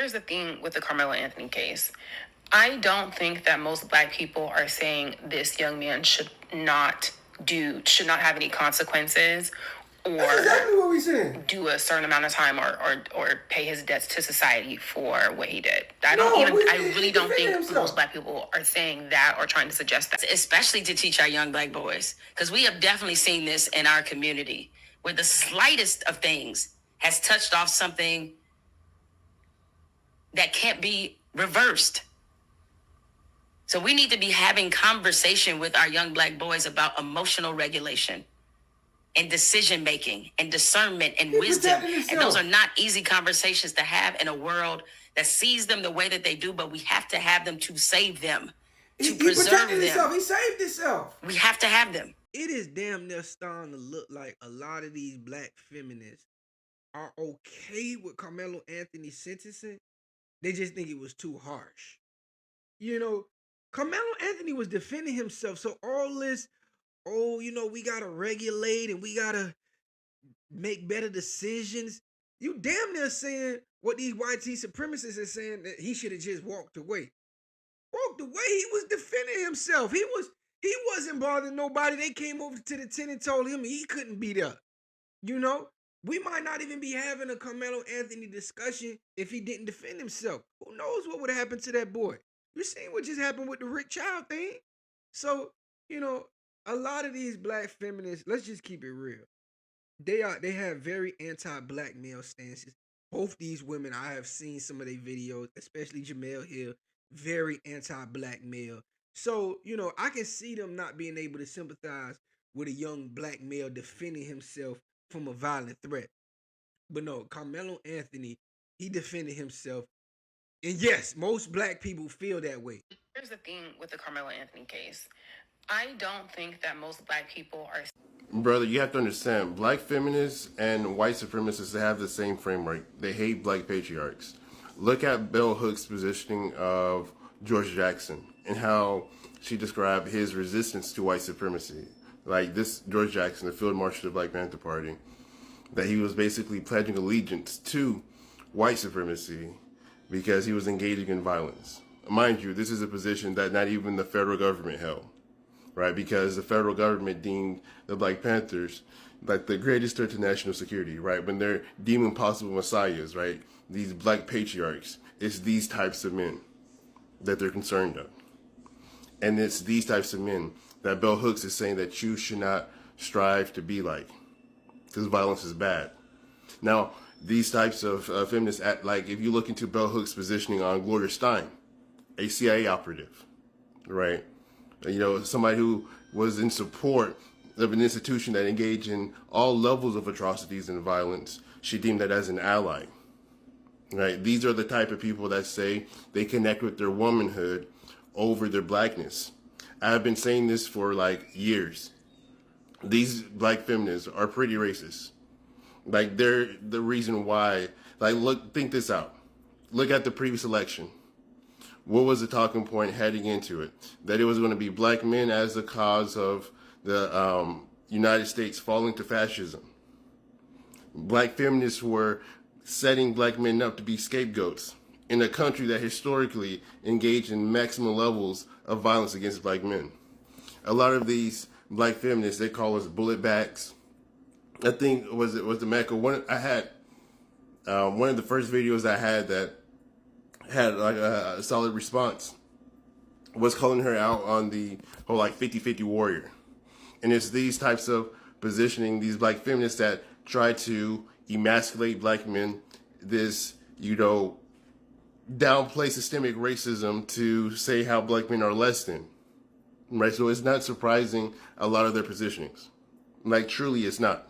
Here's the thing with the Carmelo Anthony case. I don't think that most Black people are saying this young man should not have any consequences, or that's exactly what we said. Do a certain amount of time, or pay his debts to society for what he did. I really don't think most Black people are saying that or trying to suggest that. Especially to teach our young Black boys, because we have definitely seen this in our community, where the slightest of things has touched off something that can't be reversed. So we need to be having conversation with our young Black boys about emotional regulation and decision-making and discernment and wisdom. And those are not easy conversations to have in a world that sees them the way that they do, but we have to have them to save them, to preserve them. He saved himself. We have to have them. It is damn near starting to look like a lot of these Black feminists are okay with Carmelo Anthony's sentencing. They just think it was too harsh. You know, Carmelo Anthony was defending himself. So all this, we got to regulate and we got to make better decisions. You damn near saying what these YT supremacists are saying, that he should have just walked away. Walked away? He was defending himself. He wasn't bothering nobody. They came over to the tent and told him he couldn't be there. We might not even be having a Carmelo Anthony discussion if he didn't defend himself. Who knows what would have happened to that boy? You seen what just happened with the Rick Child thing? So, a lot of these Black feminists, let's just keep it real. They have very anti-Black male stances. Both these women, I have seen some of their videos, especially Jemele Hill, very anti-Black male. So, I can see them not being able to sympathize with a young Black male defending himself from a violent threat. But no, Carmelo Anthony, he defended himself. And yes, most Black people feel that way. Here's the thing with the Carmelo Anthony case. I don't think that most Black people are... Brother, you have to understand, Black feminists and white supremacists have the same framework. They hate Black patriarchs. Look at Bell Hooks' positioning of George Jackson and how she described his resistance to white supremacy. Like this George Jackson, the Field Marshal of the Black Panther Party, that he was basically pledging allegiance to white supremacy because he was engaging in violence. Mind you, this is a position that not even the federal government held, right? Because the federal government deemed the Black Panthers like the greatest threat to national security, right? When they're deeming possible messiahs, right? These Black patriarchs, it's these types of men that they're concerned of. And it's these types of men that Bell Hooks is saying that you should not strive to be like, because violence is bad. Now, these types of feminists, like if you look into Bell Hooks' positioning on Gloria Steinem, a CIA operative, right? Somebody who was in support of an institution that engaged in all levels of atrocities and violence, she deemed that as an ally, right? These are the type of people that say they connect with their womanhood over their Blackness. I've been saying this for like years. These Black feminists are pretty racist. Like they're the reason why, think this out. Look at the previous election. What was the talking point heading into it? That it was going to be Black men as the cause of the United States falling to fascism. Black feminists were setting Black men up to be scapegoats in a country that historically engaged in maximum levels of violence against Black men. A lot of these Black feminists, they call us bullet bags. I think was the Mecca one. I had one of the first videos I had that had like a solid response was calling her out on the whole 50-50 warrior. And it's these types of positioning, these Black feminists that try to emasculate Black men, this, downplay systemic racism to say how Black men are less than, right? So it's not surprising a lot of their positionings. Truly it's not.